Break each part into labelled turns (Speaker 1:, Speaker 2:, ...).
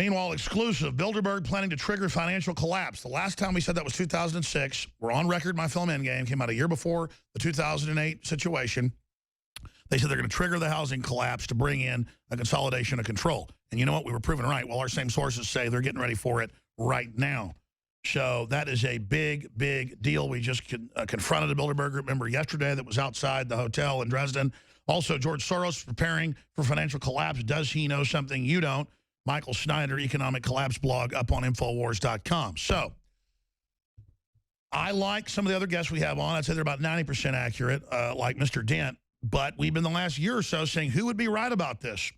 Speaker 1: Meanwhile, exclusive, Bilderberg planning to trigger financial collapse. The last time we said that was 2006. We're on record, my film Endgame came out a year before the 2008 situation. They said they're going to trigger the housing collapse to bring in a consolidation of control. And you know what? We were proven right. Well, our same sources say they're getting ready for it right now. So that is a big, big deal. We just confronted a Bilderberg group member yesterday that was outside the hotel in Dresden. Also, George Soros preparing for financial collapse. Does he know something you don't? Michael Snyder, Economic Collapse blog up on Infowars.com. So I like some of the other guests we have on. I'd say they're about 90% accurate, like Mr. Dent. But we've been the last year or so saying who would be right about this?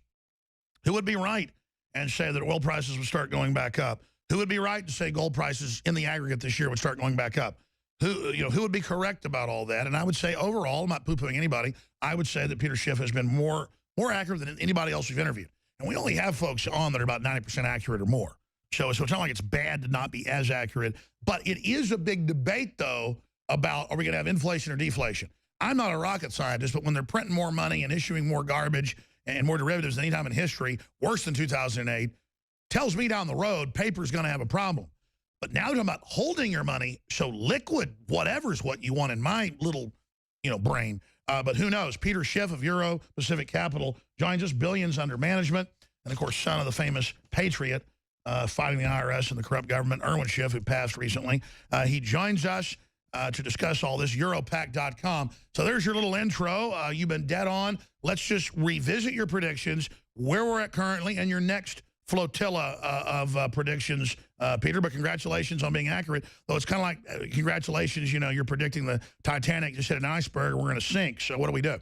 Speaker 1: Who would be right and say that oil prices would start going back up? Who would be right to say gold prices in the aggregate this year would start going back up? Who would be correct about all that? And I would say overall, I'm not poo-pooing anybody, I would say that Peter Schiff has been more accurate than anybody else we've interviewed. And we only have folks on that are about 90% accurate or more. So it's not like it's bad to not be as accurate. But it is a big debate, though, about are we going to have inflation or deflation? I'm not a rocket scientist, but when they're printing more money and issuing more garbage and more derivatives than any time in history, worse than 2008, tells me down the road paper's going to have a problem. But now we're talking about holding your money, so liquid, whatever is what you want in my little, brain. But who knows? Peter Schiff of Euro Pacific Capital joins us, billions under management, and of course, son of the famous patriot fighting the IRS and the corrupt government, Erwin Schiff, who passed recently. He joins us to discuss all this, Europac.com. So there's your little intro. You've been dead on. Let's just revisit your predictions, where we're at currently, and your next flotilla of predictions, Peter. But congratulations on being accurate. Though it's kind of like, congratulations, you're predicting the Titanic just hit an iceberg and we're going to sink. So what do we do?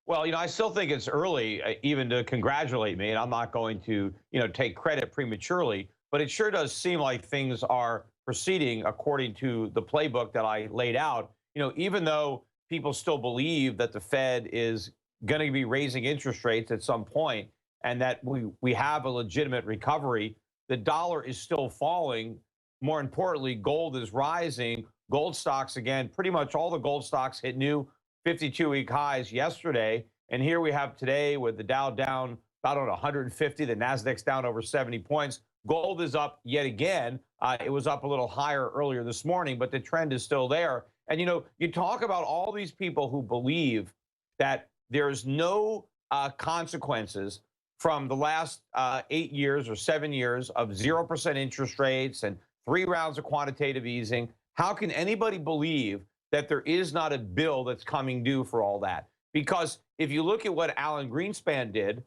Speaker 2: Well, I still think it's early even to congratulate me, and I'm not going to, take credit prematurely, but it sure does seem like things are proceeding according to the playbook that I laid out. Even though people still believe that the Fed is going to be raising interest rates at some point and that we have a legitimate recovery, the dollar is still falling. More importantly, gold is rising. Gold stocks, again, pretty much all the gold stocks hit new 52-week highs yesterday. And here we have today with the Dow down about on 150, the Nasdaq's down over 70 points. Gold is up yet again. It was up a little higher earlier this morning, but the trend is still there. And, you talk about all these people who believe that there's no consequences from the last 8 years or 7 years of 0% interest rates and 3 rounds of quantitative easing. How can anybody believe that there is not a bill that's coming due for all that? Because if you look at what Alan Greenspan did,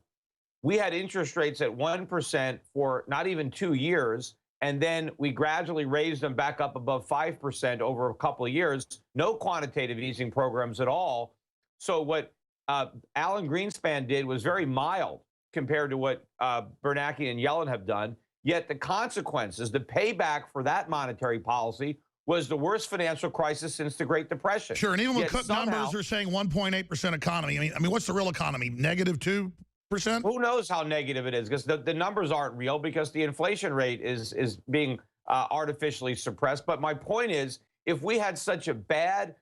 Speaker 2: we had interest rates at 1% for not even 2 years, and then we gradually raised them back up above 5% over a couple of years. No quantitative easing programs at all. So what Alan Greenspan did was very mild compared to what Bernanke and Yellen have done. Yet the consequences, the payback for that monetary policy was the worst financial crisis since the Great Depression.
Speaker 1: Sure, and even with Cook numbers are saying 1.8% economy. I mean, what's the real economy? Negative 2%?
Speaker 2: Who knows how negative it is? Because the numbers aren't real, because the inflation rate is being artificially suppressed. But my point is, if we had such a bad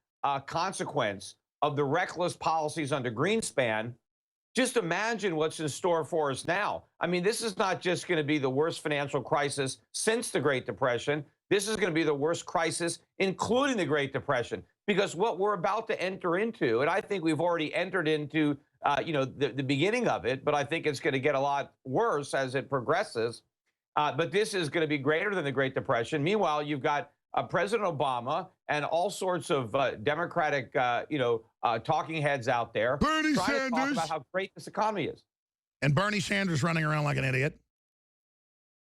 Speaker 2: consequence of the reckless policies under Greenspan, just imagine what's in store for us now. I mean, this is not just going to be the worst financial crisis since the Great Depression. This is going to be the worst crisis, including the Great Depression, because what we're about to enter into, and I think we've already entered into, the beginning of it, but I think it's going to get a lot worse as it progresses. But this is going to be greater than the Great Depression. Meanwhile, you've got President Obama and all sorts of Democratic, talking heads out there
Speaker 1: Bernie
Speaker 2: trying
Speaker 1: Sanders.
Speaker 2: to talk about how great this economy is.
Speaker 1: And Bernie Sanders running around like an idiot.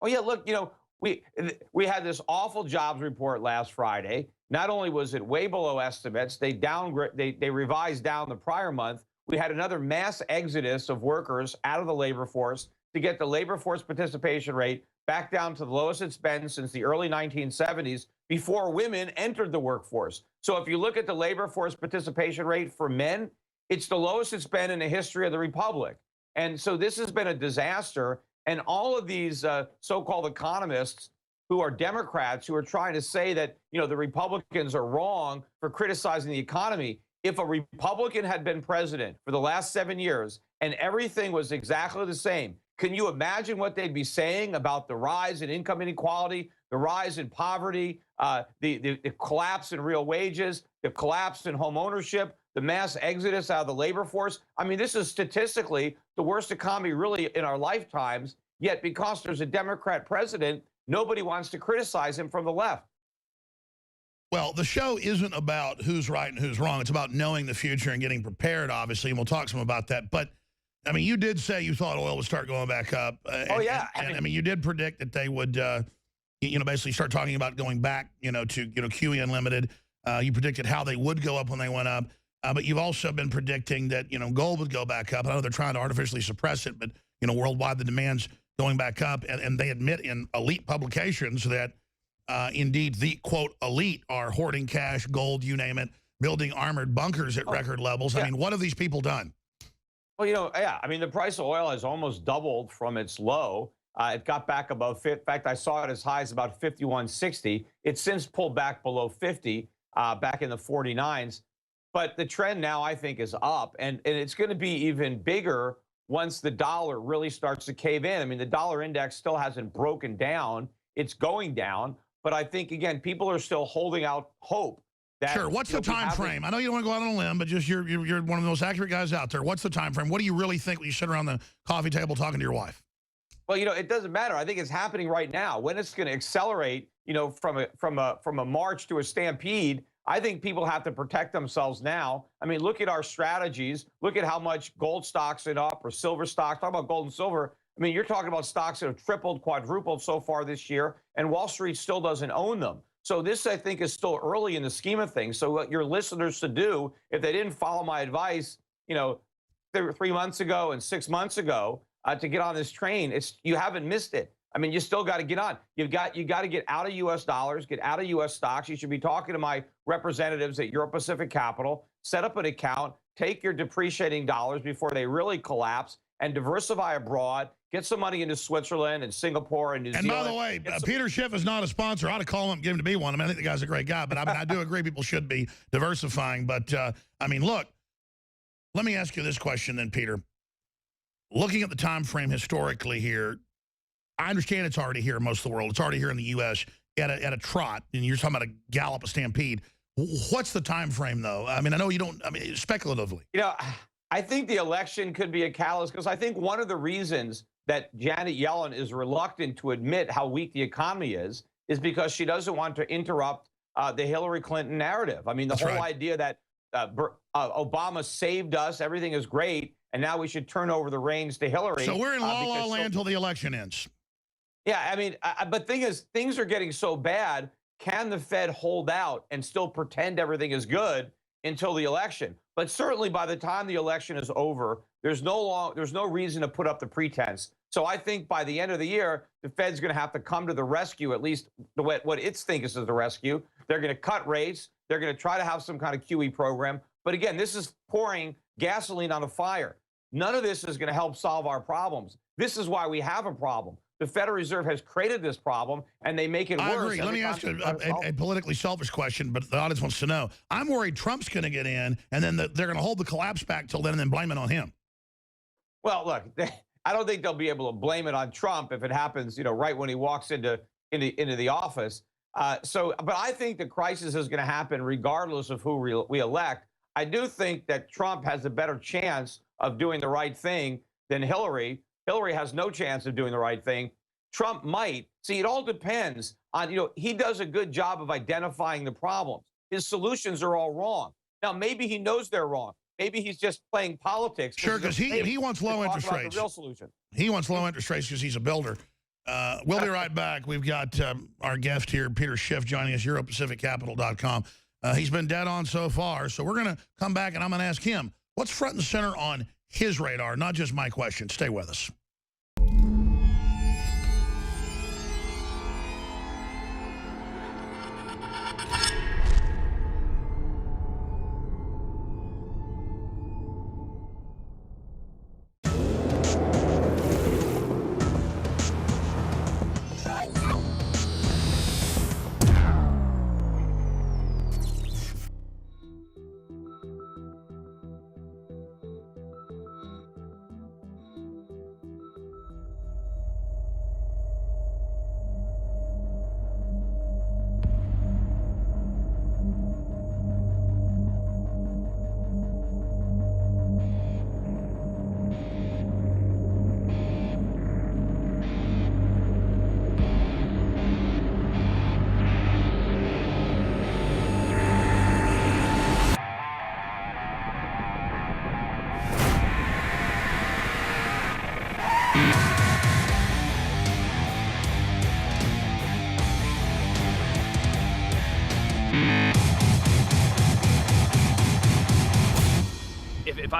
Speaker 2: Oh, yeah, look, we had this awful jobs report last Friday. Not only was it way below estimates, they revised down the prior month. We had another mass exodus of workers out of the labor force to get the labor force participation rate back down to the lowest it's been since the early 1970s, before women entered the workforce. So if you look at the labor force participation rate for men, it's the lowest it's been in the history of the republic. And so this has been a disaster. And all of these so-called economists who are Democrats, who are trying to say that, the Republicans are wrong for criticizing the economy. If a Republican had been president for the last 7 years and everything was exactly the same, Can you imagine what they'd be saying about the rise in income inequality, the rise in poverty, the collapse in real wages, the collapse in home ownership, the mass exodus out of the labor force? I mean, this is statistically the worst economy really in our lifetimes. Yet because there's a Democrat president, nobody wants to criticize him from the left.
Speaker 1: Well, the show isn't about who's right and who's wrong. It's about knowing the future and getting prepared, obviously, and we'll talk some about that. But, I mean, you did say you thought oil would start going back up.
Speaker 2: Oh, yeah.
Speaker 1: I mean, you did predict that they would, basically start talking about going back, to, QE Unlimited. You predicted how they would go up when they went up. But you've also been predicting that, gold would go back up. I know they're trying to artificially suppress it, but, worldwide the demand's going back up. And they admit in elite publications that, indeed, the, quote, elite are hoarding cash, gold, you name it, building armored bunkers at record levels.
Speaker 2: Yeah.
Speaker 1: I mean, what have these people done?
Speaker 2: Well, yeah, I mean, the price of oil has almost doubled from its low. It got back above, in fact, I saw it as high as about 51.60. It's since pulled back below 50, back in the 49s. But the trend now, I think, is up, and it's going to be even bigger once the dollar really starts to cave in. I mean, the dollar index still hasn't broken down. It's going down. But I think, again, people are still holding out hope. That,
Speaker 1: sure. What's the time frame? I know you don't want to go out on a limb, but just you're one of the most accurate guys out there. What's the time frame? What do you really think when you sit around the coffee table talking to your wife?
Speaker 2: Well, it doesn't matter. I think it's happening right now. When it's going to accelerate, from a march to a stampede, I think people have to protect themselves now. I mean, look at our strategies. Look at how much gold stocks are up or silver stocks. Talk about gold and silver. I mean, you're talking about stocks that have tripled, quadrupled so far this year, and Wall Street still doesn't own them. So this, I think, is still early in the scheme of things. So what your listeners should do, if they didn't follow my advice, 3 months ago and 6 months ago, to get on this train, you haven't missed it. I mean, you still got to get on. You got to get out of U.S. dollars, get out of U.S. stocks. You should be talking to my representatives at Euro Pacific Capital. Set up an account. Take your depreciating dollars before they really collapse, and diversify abroad. Get some money into Switzerland and Singapore and New Zealand.
Speaker 1: And by the way, Peter Schiff is not a sponsor. I ought to call him, get him to be one. I mean, I think the guy's a great guy, but I mean, I do agree people should be diversifying. But, I mean, look, let me ask you this question then, Peter. Looking at the time frame historically here, I understand it's already here in most of the world. It's already here in the U.S. at a trot, and you're talking about a gallop, a stampede. What's the time frame, though? I mean, I know you don't, I mean, speculatively.
Speaker 2: I think the election could be a catalyst, because I think one of the reasons that Janet Yellen is reluctant to admit how weak the economy is because she doesn't want to interrupt the Hillary Clinton narrative. I mean, the whole idea that Obama saved us, everything is great, and now we should turn over the reins to Hillary.
Speaker 1: So we're in la-la land until the election ends.
Speaker 2: Yeah, I mean, but thing is, things are getting so bad. Can the Fed hold out and still pretend everything is good until the election? But certainly by the time the election is over, there's no reason to put up the pretense. So I think by the end of the year, the Fed's going to have to come to the rescue, at least what its thinks is the rescue. They're going to cut rates. They're going to try to have some kind of QE program. But again, this is pouring gasoline on a fire. None of this is going to help solve our problems. This is why we have a problem. The Federal Reserve has created this problem, and they make it worse.
Speaker 1: I agree. Let me ask you a politically selfish question, but the audience wants to know. I'm worried Trump's going to get in, and then they're going to hold the collapse back till then and then blame it on him.
Speaker 2: Well, look, I don't think they'll be able to blame it on Trump if it happens, right when he walks into the office. But I think the crisis is going to happen regardless of who we elect. I do think that Trump has a better chance of doing the right thing than Hillary. Hillary has no chance of doing the right thing. Trump might. See, it all depends on, he does a good job of identifying the problems. His solutions are all wrong. Now, maybe he knows they're wrong. Maybe he's just playing politics.
Speaker 1: Sure, because he wants low interest rates.
Speaker 2: The real solution.
Speaker 1: He wants low interest rates because he's a builder. We'll be right back. We've got our guest here, Peter Schiff, joining us, EuroPacificCapital.com. He's been dead on so far, so we're going to come back and I'm going to ask him, what's front and center on his radar, not just my question. Stay with us.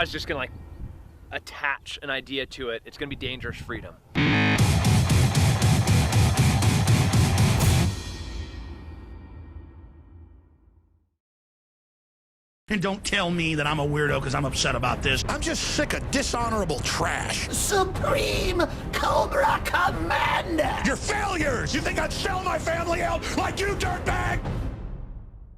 Speaker 3: God's just gonna like attach an idea to it. It's gonna be dangerous freedom.
Speaker 1: And don't tell me that I'm a weirdo because I'm upset about this. I'm just sick of dishonorable trash.
Speaker 4: Supreme Cobra Commander!
Speaker 1: You're failures! You think I'd sell my family out like you, dirtbag?